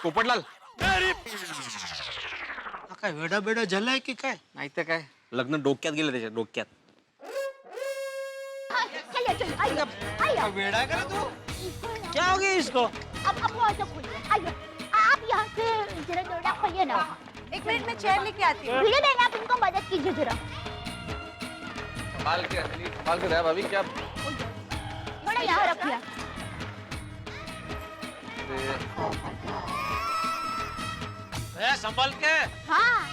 पोपटलाल काय वेडा बेडा झालाय की काय? नाही तर काय लग्न डोक्यात गेलं त्याच्या डोक्यात. वेडा का तू? क्या हो गया इसको? अब वो ऐसा खोलिए, आइए आप यहाँ से जरा डोरा खोलिए ना. एक मिनट में चेयर लेके आती हूँ। भीड़े बहन आप इनको मदद कीजिए जरा. संभाल के रहा भाभी क्या. थोड़ा यहाँ रखिए. संभल के. हाँ.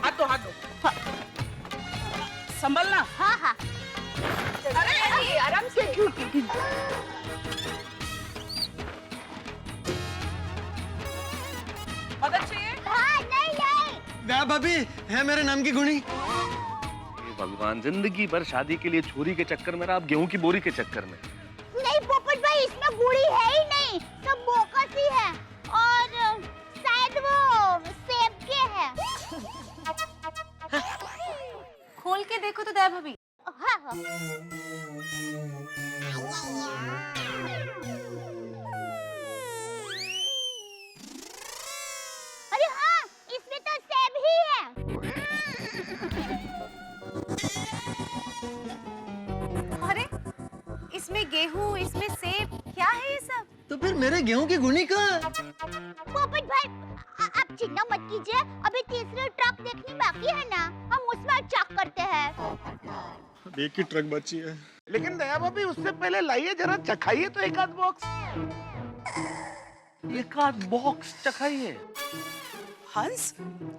हाथ दो. संभलना. हाँ हाँ. अरे आराम से. मदद चाहिए? हाँ नहीं नहीं. क्या भाभी है मेरे नाम की गुणी? भगवान, जिंदगी भर शादी के लिए छोरी के चक्कर में रहा, अब गेहूं की बोरी के चक्कर में. नहीं पोपट भाई इसमें गुड़ी है ही नहीं, सब बोकस ही है और शायद वो सेब के है. खोल के देखो तो दया भाभी. हाँ हाँ. अरे हाँ इसमें तो सेब ही है. अरे इसमें गेहूं, इसमें सेब, क्या है ये सब? तो फिर मेरे गेहूं की गुणी कहाँ? पोपट भाई आप चिंता मत कीजिए, अभी तीसरी ट्रक देखनी बाकी है ना, हम उसमें चेक करते हैं. एक ही ट्रक बची है. लेकिन दया भाभी उससे पहले लाइए जरा, चखाइए तो एक आध बॉक्स. एक आध बॉक्स चखाइए. हंस,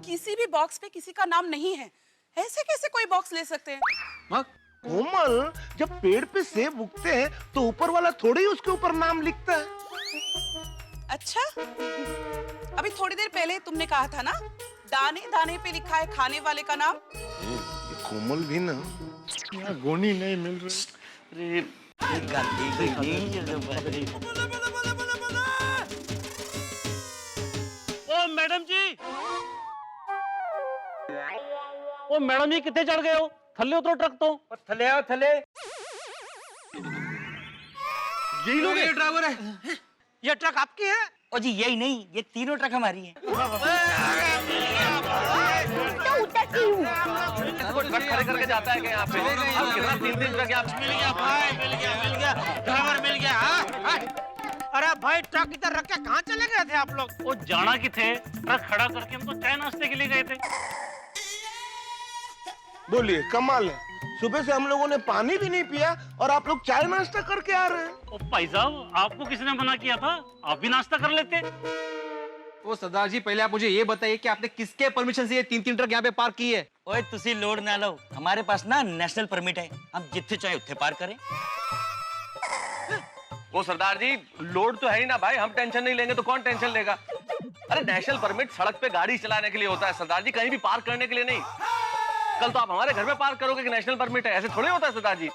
किसी भी बॉक्स पे किसी का नाम नहीं है. ऐसे कैसे कोई बॉक्स ले सकते हैं? कोमल, जब पेड़ पे सेब उगते हैं तो ऊपर वाला थोड़ी ही उसके ऊपर नाम लिखता है. अच्छा, अभी थोड़ी देर पहले तुमने कहा था ना, दाने दाने पे लिखा है खाने वाले का नाम. कोमल भी ना. गुणी नहीं मिल रही. ओ मैडम जी, ओ मैडम जी कितने चढ़ गए हो? थल्ले उतरो ट्रक तो. थले आओ थले. यही लोग ये ड्राइवर है. ये ट्रक आपकी है? ओ जी यही नहीं, ये तीनों ट्रक हमारी हैं. तो उतरती हूँ. ट्रक खड़े करके जाता है क्या यहाँ पे? अब कितना 3-3 ट्रक यहाँ पे. मिल गया भाई, मिल गया ड्राइवर मिल गया. हाँ. अरे भाई ट्रक इधर रख के कहाँ चले गए थे आप लोग? वो जाना कि थे, ट्रक खड़ा करके हम तो चाय नाश्ते के लिए गए थे. बोलिए, कमाल है. सुबह से हम लोगों ने पानी भी नहीं पिया और आप लोग चाय नाश्ता करके आ रहे हैं. ओ भाई साहब, आपको किसने मना किया था? आप भी नाश्ता कर लेते. ओ सरदार जी पहले आप मुझे ये बताइए कि आपने किसके परमिशन से ये 3-3 ट्रक यहाँ पे पार्क की है? ओए तुसी लोड ना लो, हमारे पास ना नेशनल परमिट है, हम जिथे चाहे उठे पार करें. वो सरदार जी, लोड तो है ही ना भाई. हम टेंशन नहीं लेंगे तो कौन टेंशन लेगा? अरे नेशनल परमिट सड़क पे गाड़ी चलाने के लिए होता है सरदार जी, कहीं भी पार्क करने के लिए नहीं. कल तो आप हमारे घर में पार्क करोगे कि नेशनल परमिट है? ऐसे थोड़ी होता है सरदार जी.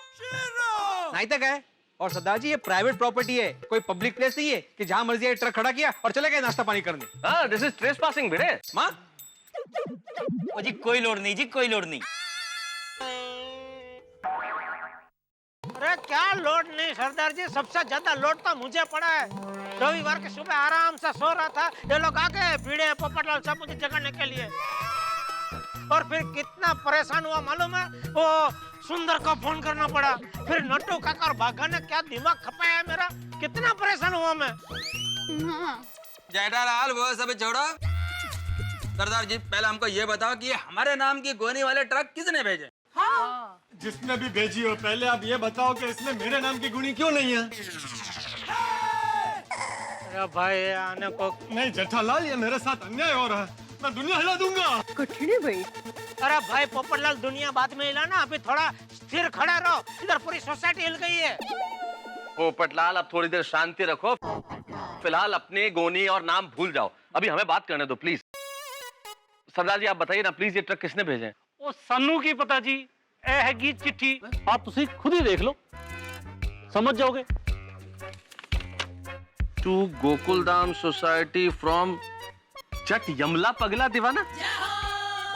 नहीं तक है. और सरदार जी ये प्राइवेट प्रॉपर्टी है, कोई पब्लिक प्लेस नहीं है कि जहां मर्जी है ट्रक खड़ा किया और चले गए नाश्ता पानी करने. हाँ, दिस इज ट्रेसपासिंग भिड़े. माँ ओ जी कोई लोड नहीं जी, कोई लोड नहीं. अरे क्या लोड नहीं सरदार जी, सबसे ज्यादा लोड तो मुझे पड़ा है. रविवार के सुबह आराम से सो रहा था, ये लोग आ गए भिड़े पोपटलाल सब मुझे जगाने के लिए. और फिर कितना परेशान हुआ मालूम है? वो सुंदर को फोन करना पड़ा, फिर नट्टू काका और भागा ने क्या दिमाग खपाया है मेरा. कितना परेशान हुआ मैं. जेठालाल वो सब छोड़ो. सरदार जी पहले हमको ये बताओ कि ये हमारे नाम की गोनी वाले ट्रक किसने भेजे? हाँ. जिसने भी भेजी हो, पहले आप ये बताओ कि इसमें मेरे नाम की गुणी क्यों नहीं है? अरे भाई आने को नहीं जेठालाल, ये मेरे साथ अन्याय हो रहा है. मैं दुनिया हिला दूंगा. कठिन है भाई. अरे भाई पोपटलाल, दुनिया बाद में हिला ना, अभी थोड़ा स्थिर खड़े रहो. इधर पूरी सोसाइटी हिल गई है. पोपटलाल, अब थोड़ी देर शांति रखो. फिलहाल अपने गोनी और नाम भूल जाओ. अभी हमें बात करने दो प्लीज. सरदार जी आप बताइए ना प्लीज, ये ट्रक किसने भेजे? ओ सानू की पता जी, ए हैगी चिट्ठी. आप तुसी खुद ही देख लो, समझ जाओगे. टू गोकुलधाम सोसाइटी फ्रॉम जट यमला पगला दीवाना.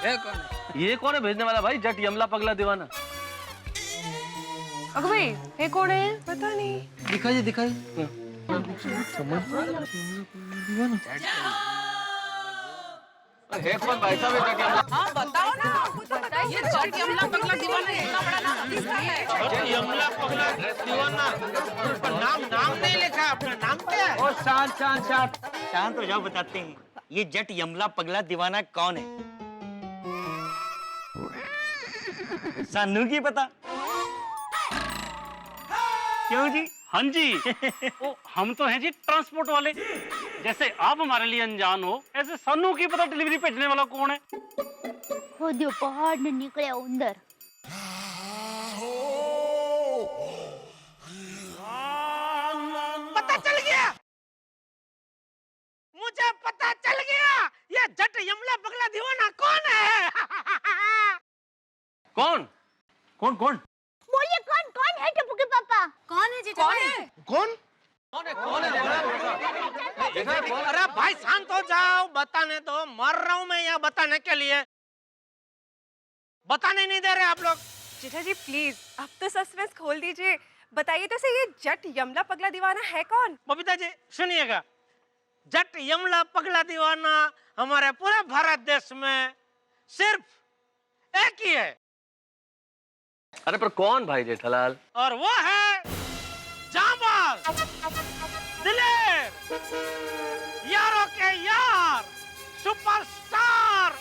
ये कौन है? ये कौन है भेजने वाला भाई? जट यमला पगला दीवाना. अगर भाई ये कौन है? पता नहीं. दिखाइए दिखाइए. है कौन भाई साहब ये जट यमला? हाँ बताओ ना, ये जट यमला पगला दीवाना इतना बड़ा नाम किसका है? यमला पगला दीवाना, पर नाम नहीं लिखा है। अपना नाम क्या है? ओ शांत हो जाओ, बताते हैं। ये जट यमला पगला दीवाना कौन है? सानू की पता? क्यों जी? हाँ जी। ओ, हम तो हैं जी ट्रांसपोर्ट वाले। जैसे आप हमारे लिए अनजान हो, ऐसे सानू की पता डिलीवरी भेजने वाला कौन है? खुद पहाड़ ने निकले उंदर। पता चल गया, मुझे पता चल गया। ये जट यमला पगला दीवाना कौन है? कौन? कौन? बोलिए कौन कौन है टप्पू के पापा? कौन है जेठा भाई? कौन? अरे भाई शांत हो जाओ, बताने दो। मर रहा हूँ मैं यहाँ बताने के लिए। बताने नहीं दे रहे आप लोग। जेठा जी प्लीज, अब तो सस्पेंस खोल दीजिए। बताइए तो सही, ये जट यमला पगला दीवाना है कौन? बबीता जी सुनिएगा, जट यमला पगला दीवाना हमारे पूरे भारत देश में सिर्फ एक ही है, अरे पर कौन भाई जेठालाल? और वो है जांबाज, दिलेर, यारों के यार, सुपरस्टार,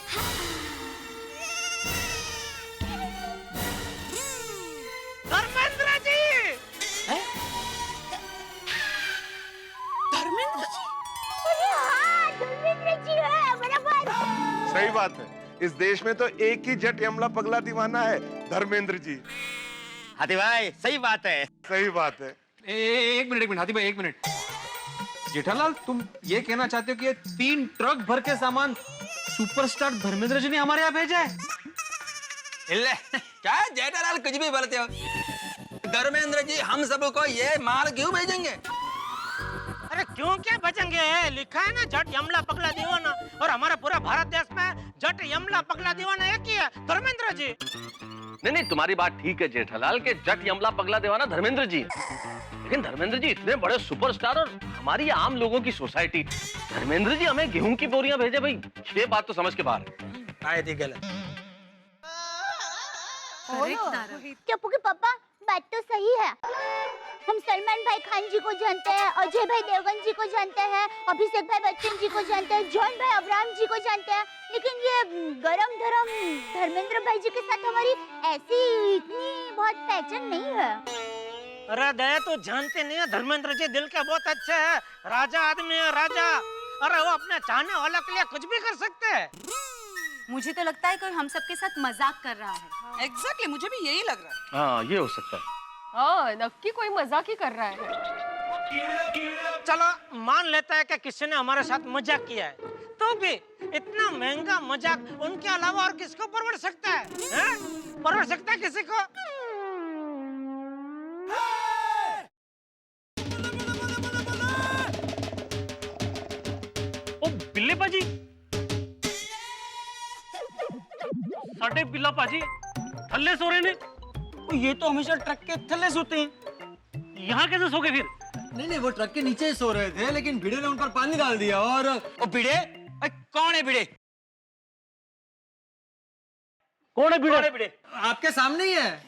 धर्मेंद्र जी। धर्मेंद्र जी? अरे हाँ, धर्मेंद्र जी है, बराबर। सही बात है, इस देश में तो एक ही जट यमला पगला दीवाना है, धर्मेंद्र जी। हाथी भाई सही बात है। सही बात है। एक मिनट हाथी भाई, एक मिनट। जेठालाल, तुम ये कहना चाहते हो कि ये 3 ट्रक भर के सामान सुपरस्टार धर्मेंद्र जी ने हमारे यहाँ भेजा है? इल्ले, क्या जेठालाल कुछ भी बोलते हो? धर्मेंद्र जी हम सबको ये माल क्यों भेजेंगे? अरे क्यों क्या बचेंगे? लिखा है ना जट यमला पगला दीवाना, और हमारे पूरे भारत देश में जट यमला पगला दीवाना एक ही है, धर्मेंद्र जी। नहीं, तुम्हारी बात ठीक है जेठालाल के जट यमला पगला दीवाना धर्मेंद्र जी, लेकिन धर्मेंद्र जी इतने बड़े सुपरस्टार और हमारी आम लोगों की सोसाइटी, धर्मेंद्र जी हमें गेहूं की बोरियां भेजे भाई, ये बात तो समझ के बाहर है। शायद ही गलत। टप्पू के पापा, बात तो सही है। हम सलमान भाई खान जी को जानते हैं, अजय भाई देवगन जी को जानते हैं, अभिषेक भाई बच्चन जी को जानते हैं, जॉन भाई अब्राहम जी को जानते हैं, लेकिन ये गरम धरम धर्मेंद्र भाई जी के साथ हमारी ऐसी इतनी बहुत पहचान नहीं है। अरे दया, तो जानते नहीं है, धर्मेंद्र जी दिल के बहुत अच्छे हैं, राजा आदमी है, राजा। अरे वो अपने चाहने वालों के लिए कुछ भी कर सकते हैं। मुझे तो लगता है कोई हम सबके साथ मजाक कर रहा है। एग्जैक्टली, मुझे भी यही लग रहा है। हाँ, ये हो सकता है। हाँ, नक्की कोई मजाक ही कर रहा है। चलो मान लेता है कि किसी ने हमारे साथ मजाक किया है, तो भी इतना महंगा मजाक उनके अलावा और किसको परवड़ सकता है? परवड़ सकता है किसी को? ओ बिल्ले पाजी, साढ़े बिल्ला पाजी थल्ले सो रहे ने। ये तो हमेशा ट्रक के थल्ले सोते हैं। यहाँ कैसे सो गए फिर? नहीं, वो ट्रक के नीचे ही सो रहे थे, लेकिन भिड़े ने उन पर पानी डाल दिया और ओ भिड़े? कौन है भिड़े? कौन है भिड़े? आपके सामने ही है।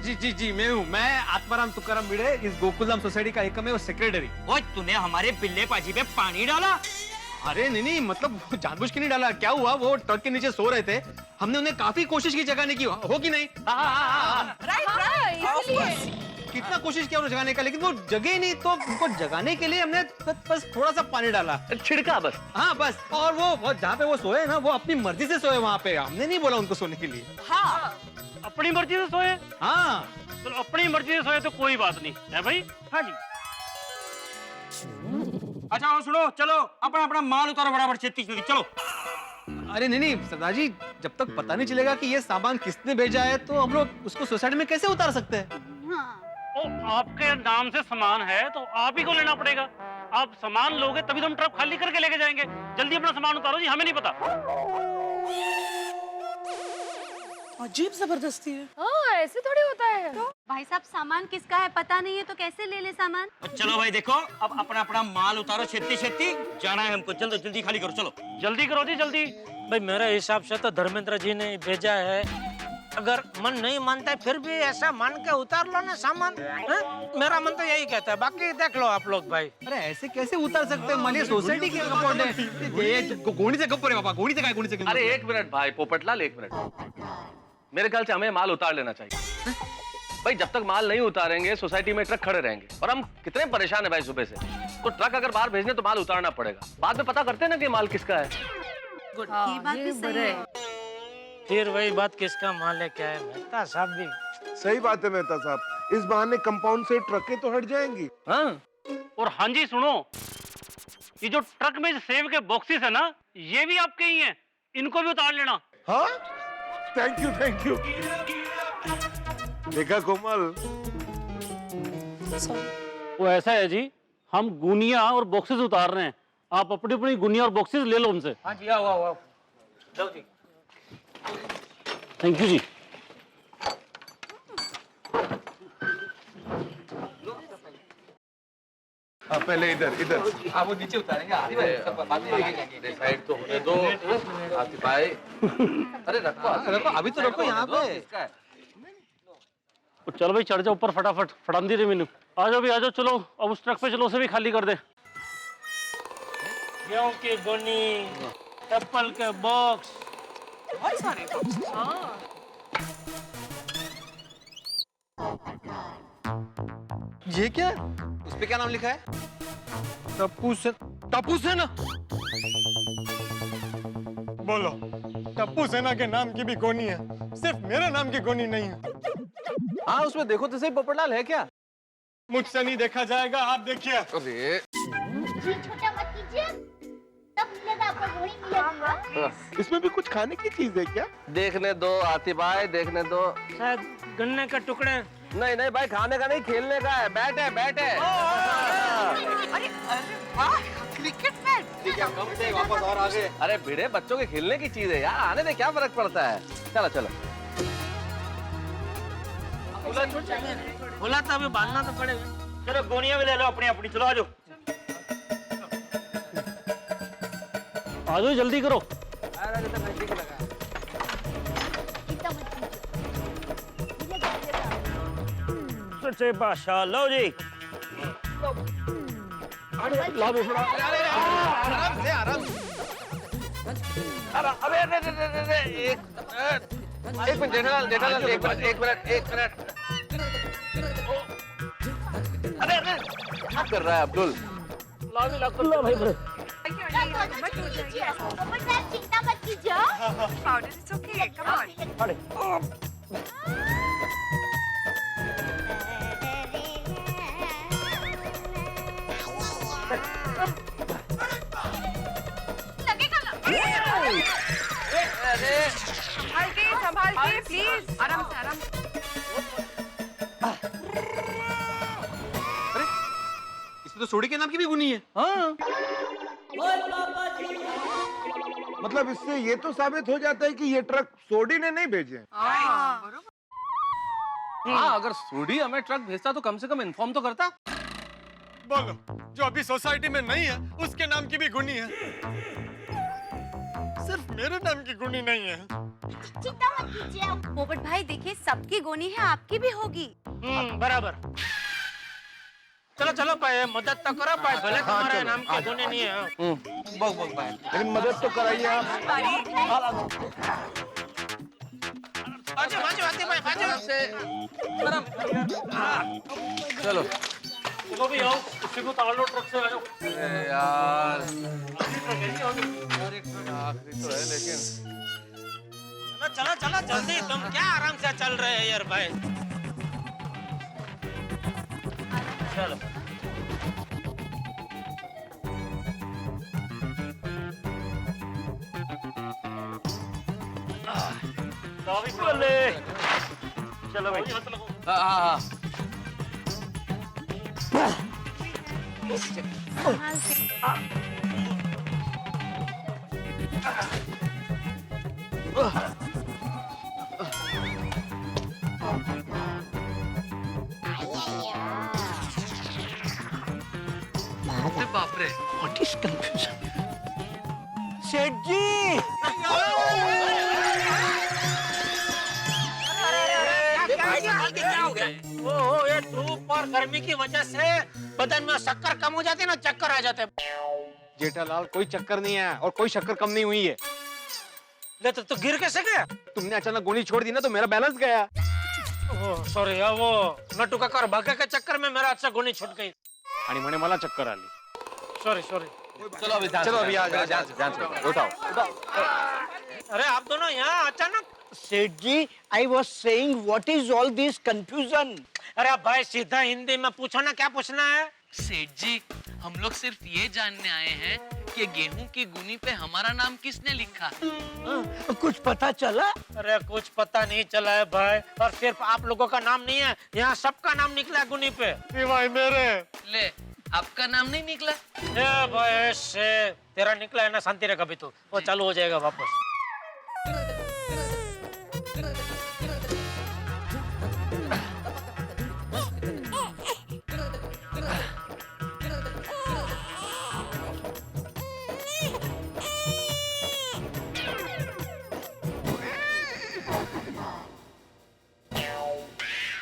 जी, मैं हूँ। मैं आत्माराम तुकाराम भिड़े, इस गोकुलधाम सोसाइटी का एकमेव सेक्रेटरी। ओए तूने हमारे बिल्ले पाजी पे पानी डाला? अरे नहीं, मतलब जानबूझ के नहीं डाला। क्या हुआ, वो ट्रक के नीचे सो रहे थे, हमने उन्हें काफी कोशिश की जगाने की, हो कि नहीं? कितना कोशिश किया उन्हें जगाने का, लेकिन वो जगे ही नहीं, तो उनको जगाने के लिए हमने बस थोड़ा सा पानी डाला, छिड़का बस। हाँ बस। और वो जहाँ पे वो सोए ना, वो अपनी मर्जी से सोए वहाँ पे, हमने नहीं बोला उनको सोने के लिए। हाँ, अपनी मर्जी से सोए? हाँ, तो अपनी मर्जी से सोए तो कोई बात नहीं है भाई। हाँ जी। अच्छा और सुनो, चलो अपना अपना माल उतारो बराबर, छेती चलो। अरे नहीं, सरदार जी, जब तक पता नहीं चलेगा कि ये सामान किसने भेजा है, तो हम लोग उसको सोसाइटी में कैसे उतार सकते हैं? हाँ। ओ, आपके नाम से सामान है तो आप ही को लेना पड़ेगा। आप सामान लोगे तभी तो हम ट्रक खाली करके लेके जाएंगे। जल्दी अपना सामान उतारो जी, हमें नहीं पता। अजीब जबरदस्ती है। हाँ, ऐसे थोड़ी होता है। भाई साहब सामान किसका है पता नहीं है तो कैसे ले ले सामान? चलो भाई देखो, अब अपना अपना माल उतारो, छेती छेती जाना है हमको। जल्दी जल्दी खाली करो, चलो जल्दी करो जी जल्दी। भाई मेरे हिसाब से तो धर्मेंद्र जी ने भेजा है, अगर मन नहीं मानता है फिर भी ऐसा मान के उतार लो ना सामान। मेरा मन तो यही कहता है, बाकी देख लो आप लोग भाई। अरे ऐसे कैसे उतार सकते हैं? मानिए सोसाइटी के कपड़े ये गोणी से कपड़े बाबा, गोणी से काय गोणी से। अरे एक मिनट भाई पोपटलाल, एक मिनट। मेरे ख्याल से हमें माल उतार लेना चाहिए भाई। जब तक माल नहीं उतारेंगे सोसाइटी में ट्रक खड़े रहेंगे, और हम कितने परेशान है भाई सुबह से। तो ट्रक अगर बाहर भेजने तो माल उतारना पड़ेगा। बाद में पता करते हैं ना कि माल किसका है। ये बात भी सही है। फिर वही बात किसका माल है क्या है। मेहता साहब भी सही बात है मेहता साहब, इस बहाने कंपाउंड से ट्रकें तो हट जाएंगी। हाँ और हाँ जी सुनो, ये जो ट्रक में सेब के बॉक्सेस है ना, ये भी आपके ही हैं, इनको भी उतार लेना। हाँ थैंक यू थैंक यू। देखा कोमल, वो ऐसा है जी, हम गुनिया और बॉक्सेस उतार रहे हैं, आप अपनी अपनी गुनिया और बॉक्सेस ले लो उनसे। हाँ जी, आओ आओ आओ लो जी। थैंक यू जी। पहले इधर इधर। आप वो नीचे उतारेंगे, आदि भाई सब बाद में लेके साइड तो होने दो आतिफ भाई। अरे रखो रखो, अभी तो रखो यहाँ पे। चलो भाई चढ़ जाओ ऊपर फटाफट, फटाम दे मैंने। आ जाओ भी आ जाओ, चलो अब उस ट्रक पे चलो, उसे भी खाली कर दे। गेहूं की गोनी, एप्पल के बॉक्स, बहुत सारे बॉक्स। ये क्या? उस पे क्या नाम लिखा है? टप्पू से, टप्पू सेना। बोलो, टप्पू सेना के नाम की भी गोनी है, सिर्फ मेरे नाम की गोनी नहीं है। हाँ उसमें देखो तो सही, पोपटलाल है क्या? मुझसे नहीं देखा जाएगा, आप देखिए। अरे जी छोटा मत कीजिए, तब मिलेगा आपको गोली मिलेगा। इसमें भी कुछ खाने की चीज है क्या? देखने दो आतिफ भाई, देखने दो। शायद गन्ने का टुकड़े। नहीं नहीं भाई, खाने का नहीं, खेलने का है। बैट है, बैट है। अरे अरे वाह, क्रिकेट बैट। ठीक है, कम से वापस और आगे। अरे भिड़े बच्चों के खेलने की चीज है यार, आने में क्या फर्क पड़ता है। चलो चलो। बोला था अभी बांधना तो पड़ेगा। चलो गोनिया भी ले लो अपनी अपनी, चलो आ जाओ। आ जाओ जल्दी करो। सच्चे बादशाह, लो जी। आराम से आराम से। अबे एक मिनट जेठालाल, जेठालाल एक मिनट एक मिनट एक मिनट। अरे अरे क्या कर रहा है अब्दुल? चिंता मत कीजिए। Powder, it's okay. Come on. संभाल के प्लीज, आराम से आराम से। अरे इसमें तो सोडी के नाम की भी गुनी है। हाँ मतलब इससे ये तो साबित हो जाता है कि ये ट्रक सोडी ने नहीं भेजे। हाँ, अगर सोडी हमें ट्रक भेजता तो कम से कम इन्फॉर्म तो करता। बोलो, जो अभी सोसाइटी में नहीं है उसके नाम की भी गुनी है, सिर्फ मेरे नाम की गुनी नहीं है। चिंता मत कीजिए। पोपट भाई देखिए, सबकी गोनी है, आपकी भी होगी। बराबर। चलो चलो भाई, मदद तो करो भाई, भले तुम्हारे नाम की गोनी नहीं है। बग बग भाई, लेकिन मदद तो कराइए आप। बाजू बाजू आते भाई, बाजू से चलो चलो भी आओ, इसी को उतार लो ट्रक से। आ जाओ। अरे यार आखिरी तो है लेकिन। चलो चलो जल्दी, तुम क्या आराम से चल रहे हैं यार भाई। चलो चलो भाई। हाँ हाँ हाँ। बाप रे, व्हाट इज कंफ्यूजन? सेठ जी क्या हो गया? वो ये धूप और गर्मी की वजह से बदन में शक्कर कम हो जाती है ना, चक्कर आ जाते हैं। जेठालाल कोई चक्कर नहीं है और कोई शक्कर कम नहीं हुई है। ले तो गिर कैसे गया? तुमने अचानक गोली छोड़ दी ना तो मेरा बैलेंस गया। ओह सॉरी यार, वो नटू का कर भागे के चक्कर में मेरा अच्छा गोली छूट गई आणि म्हणे मला चक्कर आली। Sorry sorry. चलो अभी ध्यान से उठाओ। अरे आप दोनों यहाँ अचानक? Seth ji I was saying what is all this confusion? अरे भाई सीधा हिंदी में पूछो ना, क्या पूछना है? सेठ जी हम लोग सिर्फ ये जानने आए हैं कि गेहूं की गुनी पे हमारा नाम किसने लिखा? कुछ पता चला? अरे कुछ पता नहीं चला है भाई, और सिर्फ आप लोगों का नाम नहीं है, यहाँ सबका नाम निकला है गुनी पे। भाई मेरे ले आपका नाम नहीं निकला? ए भाई से तेरा निकला है ना, शांति रह कभी तो वो चालू हो जाएगा वापस।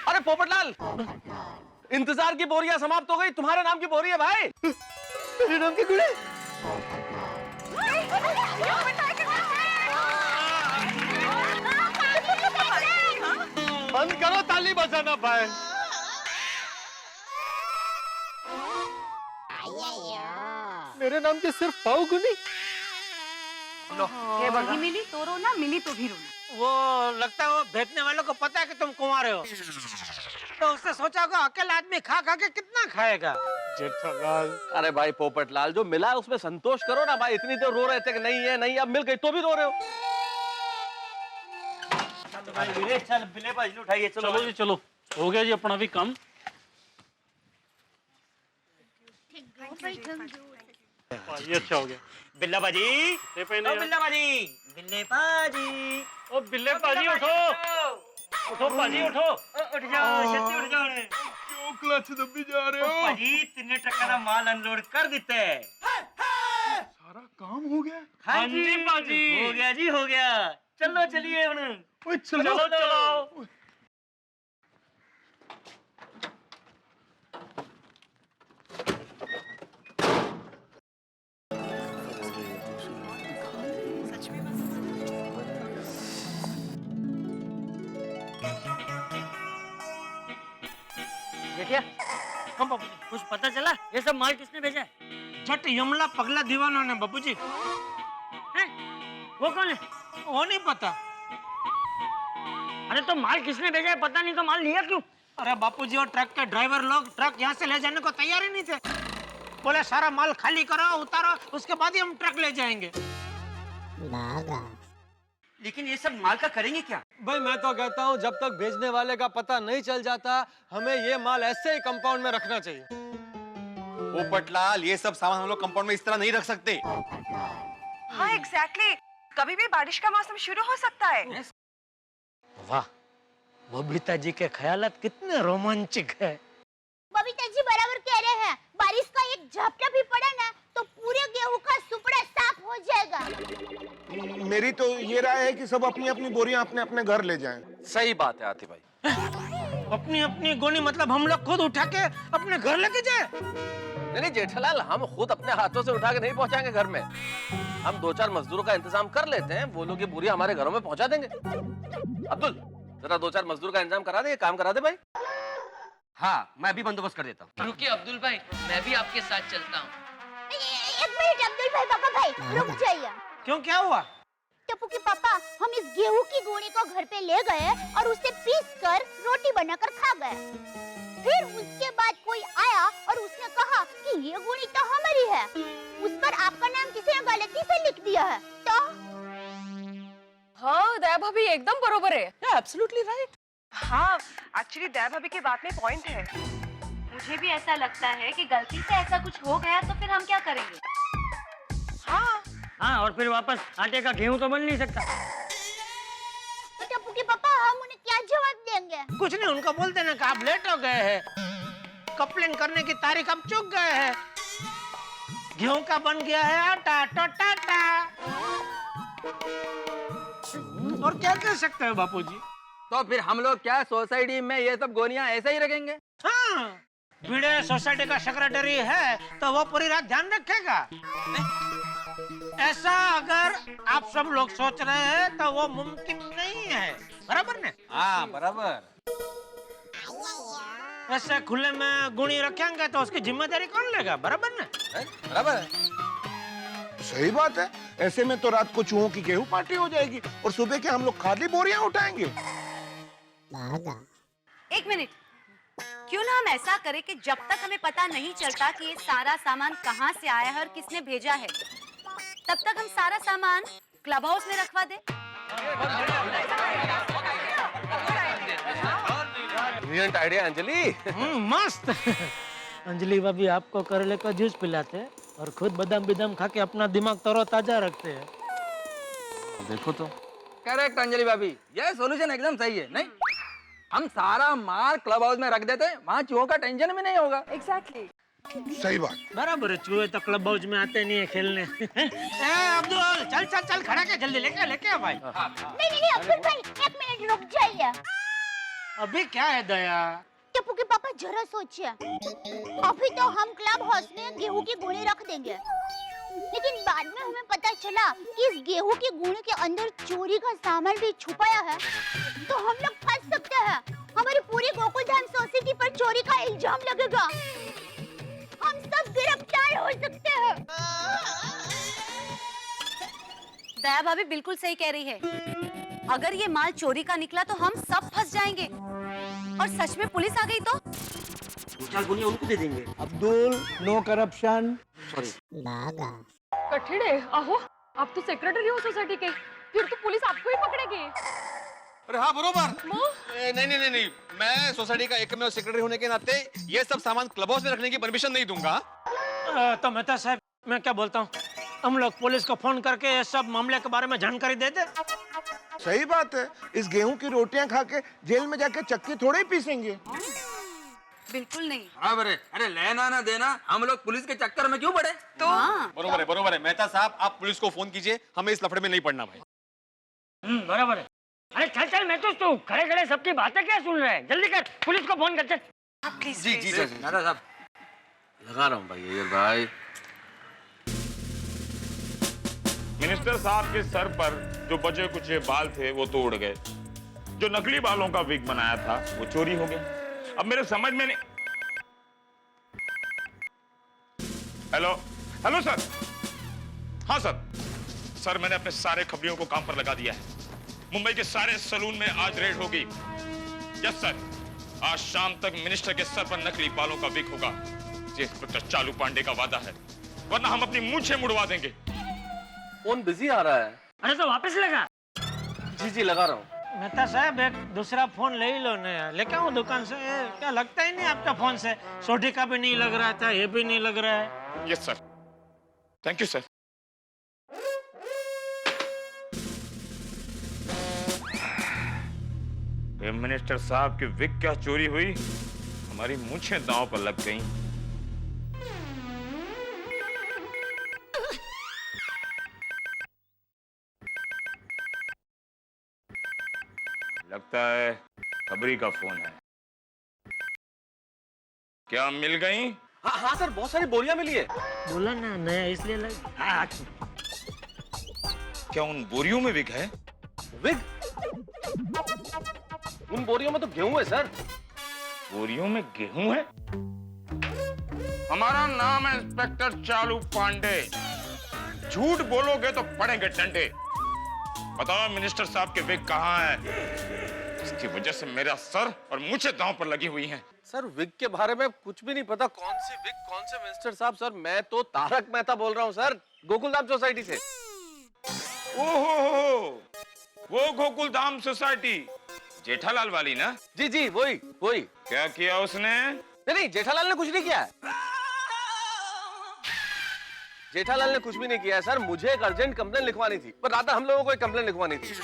अरे पोपटलाल, इंतजार की बोरियां समाप्त हो गई, तुम्हारे नाम की बोरी है भाई। मेरे नाम की गुड़ी। बंद करो ताली बजाना भाई। मेरे नाम की सिर्फ पाव गुनी। ये बगी मिली तो रोना, मिली तो भी रोना। वो लगता है वो भेजने वालों को पता है कि तुम कुंवारे हो, तो उसने सोचा होगा अकेला आदमी खा खा के कितना खाएगा। जेठालाल अरे भाई पोपटलाल, जो मिला है उसमें संतोष करो ना भाई। इतनी देर रो रहे थे कि नहीं है नहीं, अब मिल गई तो भी रो रहे हो। चल बिले बाजी उठाइए। चलो जी चलो, हो गया जी अपना भी काम। ये अच्छा हो गया। बिल्ला बाजी, ये पहने यार। बिल्ला बाजी, बिल्ले बाजी, ओ बिल्ले पाजी उठो, उठो पाजी उठो। उठ जाओ छत्ती उठ जाओ। क्यों क्लच दबी जा रहे हो? पाजी 3 ट्रकों का माल अनलोड कर देते। सारा काम हो गया? हाँ जी पाजी, हो गया जी हो गया। चलो चलिए हुन। चलो चलो। देखिए हम बाबू कुछ पता चला ये सब माल किसने भेजा है? जट यमला पगला दीवाना ने बाबू जी। वो कौन है? वो नहीं पता। अरे तो माल किसने भेजा है पता नहीं, तो माल लिया क्यों? अरे बापूजी और ट्रक के ड्राइवर लोग ट्रक यहाँ से ले जाने को तैयार ही नहीं थे। बोले सारा माल खाली करो, उतारो, उसके बाद ही हम ट्रक ले जाएंगे। लेकिन ये सब माल का करेंगे क्या? भाई मैं तो कहता हूँ जब तक भेजने वाले का पता नहीं चल जाता, हमें ये माल ऐसे ही कंपाउंड में रखना चाहिए। पोपटलाल, ये सब सामान हम लोग कंपाउंड में इस तरह नहीं रख सकते। हाँ एग्जैक्टली, कभी भी बारिश का मौसम शुरू हो सकता है। वाह, बबीता जी के ख्यालात कितने रोमांचक है। बबीता जी बराबर कह रहे हैं, बारिश का एक झपटा भी पड़ा ना तो पूरे गेहूं का सुपड़ा साफ हो जाएगा। मेरी तो ये राय है कि सब अपनी अपनी बोरियां अपने अपने घर ले जाएं। सही बात है आती भाई। अपनी अपनी गोनी मतलब हम लोग खुद उठा के अपने घर लेके जाए? नहीं जेठालाल, हम खुद अपने हाथों से उठा के नहीं पहुंचाएंगे घर में। हम 2-4 मजदूरों का इंतजाम कर लेते हैं, वो लोग ये बोरियां हमारे घरों में पहुंचा देंगे। अब्दुल जरा 2-4 मजदूर का इंतजाम करा दे, काम करा दे भाई। हाँ, मैं भी बंदोबस्त कर देता हूँ। रुकिए अब्दुल भाई, मैं भी आपके साथ चलता हूँ। एक मिनट अब्दुल भाई, पापा भाई रुक जाइए। क्यों, क्या हुआ? टप्पू के पापा, हम इस गेहूं की गोनी को घर पे ले गए और उसे पीस कर रोटी बनाकर खा गए। फिर उसके बाद कोई आया और उसने कहा कि ये गोनी तो हमारी है। उस पर आपका नाम किसी ने गलती से लिख दिया है। तो हाँ दया भाभी एकदम बरोबर है। Absolutely right. हाँ एक्चुअली दया भाभी की बात में पॉइंट है। मुझे भी ऐसा लगता है कि गलती से ऐसा कुछ हो गया तो फिर हम क्या करेंगे? हाँ, और फिर वापस आटे का गेहूं तो बन नहीं सकता। टप्पू के पापा, हम उन्हें क्या जवाब देंगे? कुछ नहीं, उनको बोल देना कि आप लेट हो गए हैं, कंप्लेन करने की तारीख आप चूक गए हैं। गेहूं का बन गया है आटा तो टाटा। और क्या कह सकते हो बापूजी? तो फिर हम लोग क्या सोसाइटी में ये सब गोलियां ऐसे ही रखेंगे? हाँ, भिड़े सोसाइटी का सेक्रेटरी है तो वो पूरी रात ध्यान रखेगा। ऐसा अगर आप सब लोग सोच रहे हैं तो वो मुमकिन नहीं है, बराबर ने? हाँ बराबर। ऐसे खुले में गुणी रखेंगे तो उसकी जिम्मेदारी कौन लेगा, बराबर ने? बराबर है। सही बात है। ऐसे में तो रात को चूहों की गेहूं पार्टी हो जाएगी और सुबह के हम लोग खाली बोरियां उठाएंगे। एक मिनट, क्यों ना हम ऐसा करें कि जब तक हमें पता नहीं चलता कि ये सारा सामान कहाँ से आया है और किसने भेजा है, तब तक हम सारा सामान क्लब हाउस में रखवा दें। Brilliant idea Anjali. मस्त। अंजलि भाभी आपको करेले का जूस पिलाते हैं और खुद बादाम खा के अपना दिमाग तरोताजा रखते हैं। देखो तो। करेक्ट अंजलि भाभी, ये सॉल्यूशन एकदम सही है। नहीं, हम सारा माल क्लब हाउस में रख देते, वहाँ चूहों का टेंशन भी नहीं होगा। एग्जैक्टली। सही बात। बराबर है, चूहे तो क्लब हाउस में आते नहीं है खेलने। अब्दुल चल चल चल, खड़ा के जल्दी लेके आ भाई। नहीं अब्दुल भाई, 1 मिनट रुक जाइए। अभी क्या है दया? टप्पू के पापा जरा सोचिए, अभी तो हम क्लब हाउस में गेहूं की गुणी रख देंगे, लेकिन बाद में हमें पता चला कि इस गेहूं की गुणी के अंदर चोरी का सामान भी छुपाया है, तो हम लोग फंस सकते हैं। हमारी पूरी गोकुलधाम सोसाइटी पर चोरी का इल्जाम लगेगा, हम सब गिरफ्तार हो सकते हैं। दया भाभी बिल्कुल सही कह रही है। अगर ये माल चोरी का निकला तो हम सब फंस जाएंगे, और सच में पुलिस आ गई तो 2-4 गोलियां उनको दे देंगे। Abdul, no corruption. सॉरी। कठिन है। आहो, आप तो सेक्रेटरी हो सोसाइटी के, फिर तो पुलिस आपको ही पकड़ेगी। अरे हाँ बरोबर। नहीं, मैं सोसाइटी का एकमेव सेक्रेटरी होने के नाते ये सब सामान क्लब हाउस में रखने की परमिशन नहीं दूंगा। तो मेहता साहब, मैं क्या बोलता हूँ, हम लोग पुलिस को फोन करके ये सब मामले के बारे में जानकारी दे दे। सही बात है। इस गेहूं की रोटियां खा के जेल में जाके चक्की थोड़े ही पीसेंगे। बिल्कुल नहीं। बराबर है। अरे लेना ना देना, हम लोग पुलिस के चक्कर में क्यों पड़े? तो बरोबर है। मेहता साहब, आप पुलिस को फोन कीजिए, हमें इस लफड़े में नहीं पड़ना भाई। बराबर है। अरे चल चल, मैं तो खड़े खड़े सबकी बातें क्या सुन रहे हैं? जल्दी कर, पुलिस को फोन कर। चल प्लीज। जी दादा साहब, लगा रहा हूँ भाई। मिनिस्टर साहब के सर पर जो बचे कुछ बाल थे वो तो उड़ गए, जो नकली बालों का विग बनाया था वो चोरी हो गया। अब मेरे समझ में नहीं। Hello sir. हाँ सर, मैंने अपने सारे खबरियों को काम पर लगा दिया है। मुंबई के सारे सलून में आज रेड होगी। यस सर, आज शाम तक मिनिस्टर के सर पर नकली बालों का विग होगा। ये इंस्पेक्टर चालू पांडे का वादा है, वरना हम अपनी मूंछें मुड़वा देंगे। फोन बिजी आ रहा है। अरे तो वापस लगा। जी लगा रहा हूँ। मेहता साहब, एक दूसरा फोन ले ही लो नया, लेके आओ दुकान से। क्या लगता ही नहीं आपका फोन से? सोटी का भी नहीं लग रहा था, ये भी नहीं लग रहा है। Yes sir, thank you sir. Minister साहब की विग क्या चोरी हुई, हमारी मूंछें दांव पर लग गईं। लगता है खबरी का फोन है। क्या मिल गई? हाँ सर, बहुत सारी बोरियां मिली है। बोला ना नया, इसलिए लग। क्या उन बोरियों में विग है? विग? उन बोरियों में तो गेहूं है सर। बोरियों में गेहूं है? हमारा नाम है इंस्पेक्टर चालू पांडे। झूठ बोलोगे तो पड़ेंगे डंडे। बताओ मिनिस्टर साहब के विग कहाँ है? इसकी वजह से मेरा सर और मुझे दांव पर लगी हुई हैं। सर, विग के बारे में कुछ भी नहीं पता। कौन सी विग, कौन से मिनिस्टर साहब? सर, मैं तो तारक मेहता बोल रहा हूँ सर, गोकुलधाम सोसाइटी से। ओहो, वो गोकुलधाम सोसाइटी जेठालाल वाली ना? जी वही। क्या किया उसने? नहीं, जेठालाल ने कुछ नहीं किया। जेठालाल ने कुछ भी नहीं किया सर। मुझे एक अर्जेंट कंप्लेन लिखवानी थी, पर रात हम लोगों को एक कंप्लेन लिखवानी थी।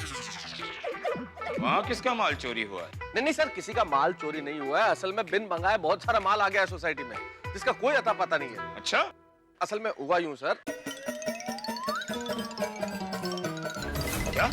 वहाँ किसका माल चोरी हुआ है? नहीं सर, किसी का माल चोरी नहीं हुआ है। असल में बिन मंगाए बहुत सारा माल आ गया है सोसाइटी में, जिसका कोई अता पता नहीं है। अच्छा? असल में हुआ यूं सर। क्या?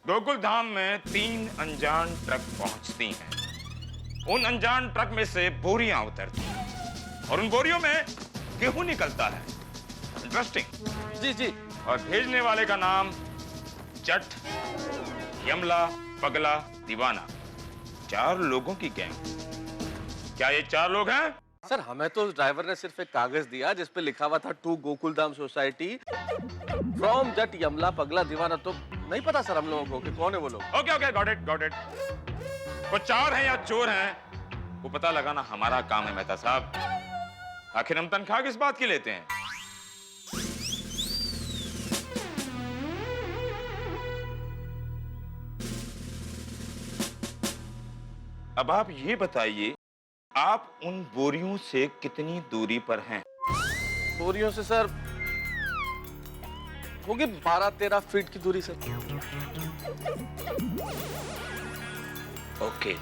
गोकुल धाम में 3 अनजान ट्रक पहुंचती हैं। उन अनजान ट्रक में से बोरियां उतरती हैं और उन बोरियों में गेहूं निकलता है। इंटरेस्टिंग। जी जी। और भेजने वाले का नाम जट, यमला, पगला, दीवाना। 4 लोगों की गैंग। क्या ये 4 लोग हैं? सर हमें तो ड्राइवर ने सिर्फ एक कागज दिया जिस पे लिखा हुआ था टू गोकुलधाम सोसाइटी फ्रॉम जट, यमला, पगला, दीवाना। तो नहीं पता सर हम लोगों को कि कौन है वो लोग। Okay okay, got it got it. वो 4 हैं या चोर हैं वो पता लगाना हमारा काम है मेहता साहब। आखिर हम तनख्वाह किस बात की लेते हैं? अब आप ये बताइए, आप उन बोरियों से कितनी दूरी पर हैं? बोरियों से सर होगी 12-13 फीट की दूरी सर। ओके,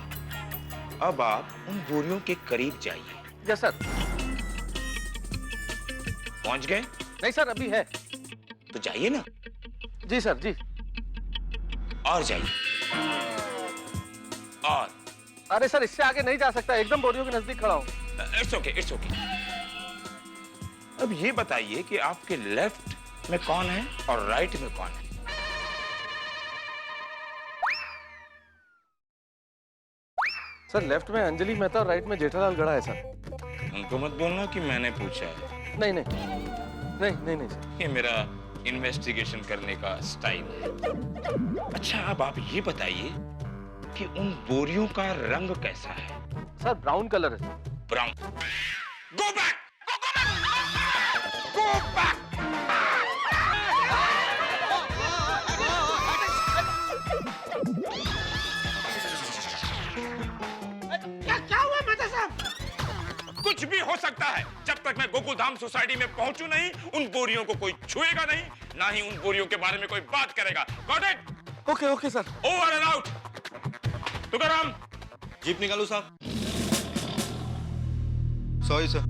अब आप उन बोरियों के करीब जाइए। Yes sir. पहुंच गए? नहीं सर अभी है। तो जाइए ना। जी सर जी। और जाइए। और अरे सर इससे आगे नहीं जा सकता, एकदम बोरियों के नजदीक खड़ा हूं। It's okay it's okay. अब ये बताइए कि आपके लेफ्ट में कौन है और राइट में कौन है? सर लेफ्ट में अंजलि मेहता और राइट में जेठालाल गड़ा है सर। उनको मत बोलना कि मैंने पूछा है। नहीं नहीं नहीं नहीं नहीं सर। ये मेरा इन्वेस्टिगेशन करने का स्टाइल है। अच्छा अब आप ये बताइए कि उन बोरियों का रंग कैसा है? सर ब्राउन कलर है sir. Brown. Go back go back. क्या हुआ मेहता साहब? कुछ भी हो सकता है। जब तक मैं गोकुलधाम सोसाइटी में पहुंचू नहीं, उन बोरियों को कोई छुएगा नहीं, ना ही उन बोरियों के बारे में कोई बात करेगा। Got it? Okay okay sir. Over and out. Tukaram jeep निकालू साहब। Sorry sir.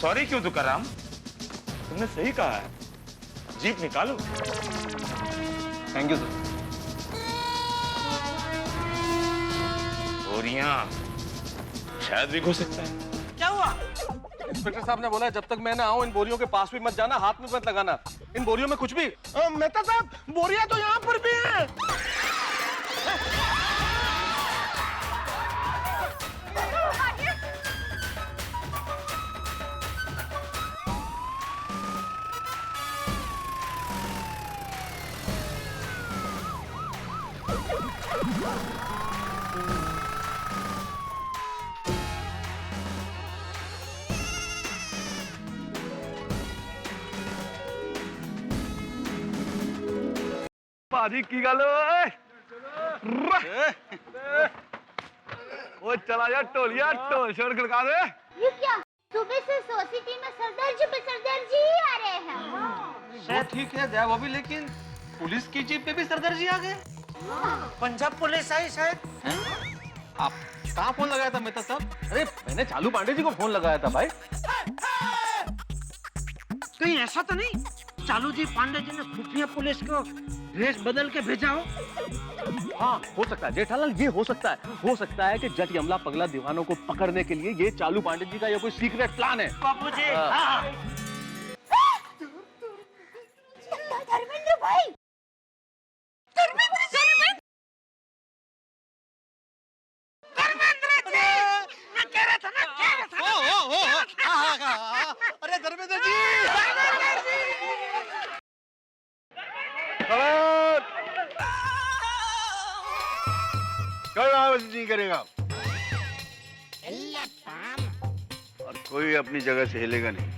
सॉरी क्यों तुकाराम? तुमने सही कहा है, जीप निकालो। Thank you sir. बोरियां शायद भी हो सकता है। क्या हुआ? इंस्पेक्टर साहब ने बोला जब तक मैं ना आऊं इन बोरियों के पास भी मत जाना, हाथ में मत लगाना। इन बोरियों में कुछ भी। मेहता साहब बोरियां तो यहाँ पर भी हैं। भाजी की गल ओए। वो चला जा टोलिया, ढोल शोर खड़का दे। ये क्या? सुबह से सोसाइटी में सरदार जी ही आ रहे हैं। वो ठीक है दया भाभी, लेकिन पुलिस की जीप पे भी सरदार जी आ गए। पंजाब पुलिस आई शायद। आप कहाँ फोन लगाया था मेहता साहब? अरे मैंने चालू पांडे जी को फोन लगाया था भाई। कहीं ऐसा तो नहीं चालू जी पांडे जी ने खुफिया पुलिस को ड्रेस बदल के भेजा हो? हाँ हो सकता है जेठालाल, ये हो सकता है कि जट यमला पगला दीवानों को पकड़ने के लिए ये चालू पांडे जी का ये कोई सीक्रेट प्लान है। बापू जी धर्मेंद्र भाई, मैं कह रहा था अरे धर्मेंद्र जी, कोई आवाज नहीं करेगा और कोई अपनी जगह से हिलेगा नहीं।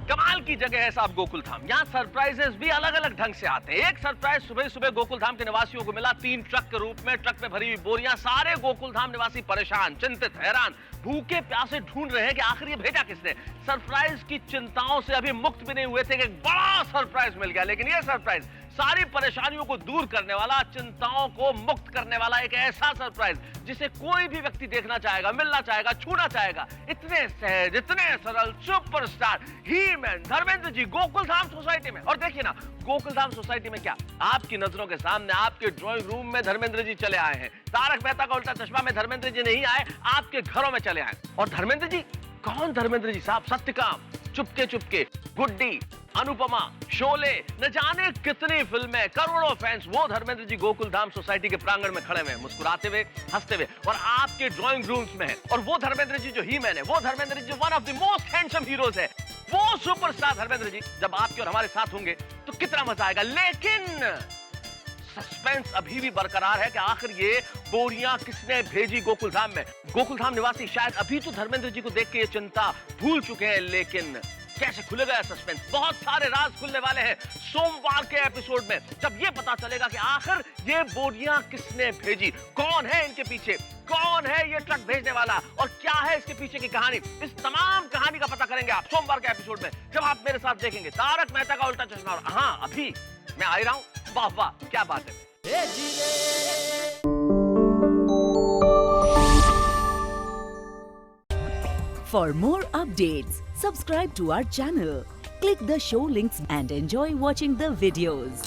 कमाल की जगह है साहब गोकुल धाम। यहाँ सरप्राइजेस भी अलग अलग ढंग से आते हैं। एक सरप्राइज सुबह सुबह गोकुल धाम के निवासियों को मिला 3 ट्रक के रूप में। ट्रक में भरी हुई बोरियां। सारे गोकुल धाम निवासी परेशान, चिंतित, हैरान, भूखे प्यासे ढूंढ रहे हैं कि आखिर ये भेजा किसने। सरप्राइज की चिंताओं से अभी मुक्त भी नहीं हुए थे कि एक बड़ा सरप्राइज मिल गया। लेकिन ये सरप्राइज सारी परेशानियों को दूर करने वाला, चिंताओं को मुक्त करने वाला एक ऐसा सरप्राइज जिसे कोई भी व्यक्ति देखना चाहेगा, मिलना चाहेगा, छूना चाहेगा। इतने सहज, इतने सरल सुपरस्टार ही मैन धर्मेंद्र जी गोकुल धाम सोसाइटी में। और देखिए ना, गोकुल धाम सोसाइटी में क्या, आपकी नजरों के सामने आपके ड्राइंग रूम में धर्मेंद्र जी चले आए हैं। तारक मेहता का उल्टा चश्मा में धर्मेंद्र जी नहीं आए, आपके घरों में चले आए। और धर्मेंद्र जी कौन? धर्मेंद्र जी साहब सत्यकाम, चुपके चुपके, गुड्डी, अनुपमा, शोले, न जाने कितनी फिल्में, करोड़ों फैंस। वो धर्मेंद्र जी गोकुल धाम सोसाइटी के प्रांगण में खड़े हुए, मुस्कुराते हुए, हंसते हुए, और आपके ड्राइंग रूम्स में है। और वो धर्मेंद्र जी जो ही मैन है, वो Dharmendra ji one of the most handsome heroes है। वो सुपरस्टार धर्मेंद्र जी जब आपके और हमारे साथ होंगे तो कितना मजा आएगा। लेकिन सस्पेंस अभी भी बरकरार है कि आखिर ये बोरियां किसने भेजी गोकुल धाम में। गोकुल धाम निवासी शायद अभी तो धर्मेंद्र जी को देख के ये चिंता भूल चुके हैं, लेकिन कैसे खुलेगा सस्पेंस? बहुत सारे राज खुलने वाले हैं सोमवार के एपिसोड में, जब ये पता चलेगा कि आखिर ये बोरियां किसने भेजी, कौन है इनके पीछे, कौन है ये ट्रक भेजने वाला, और क्या है इसके पीछे की कहानी। इस तमाम कहानी का पता करेंगे आप सोमवार के एपिसोड में, जब आप मेरे साथ देखेंगे तारक मेहता का उल्टा चश्मा। और हाँ, अभी मैं आ ही रहा हूं। वाह वाह, क्या बात है। For more updates, subscribe to our channel, click the show links and enjoy watching the videos.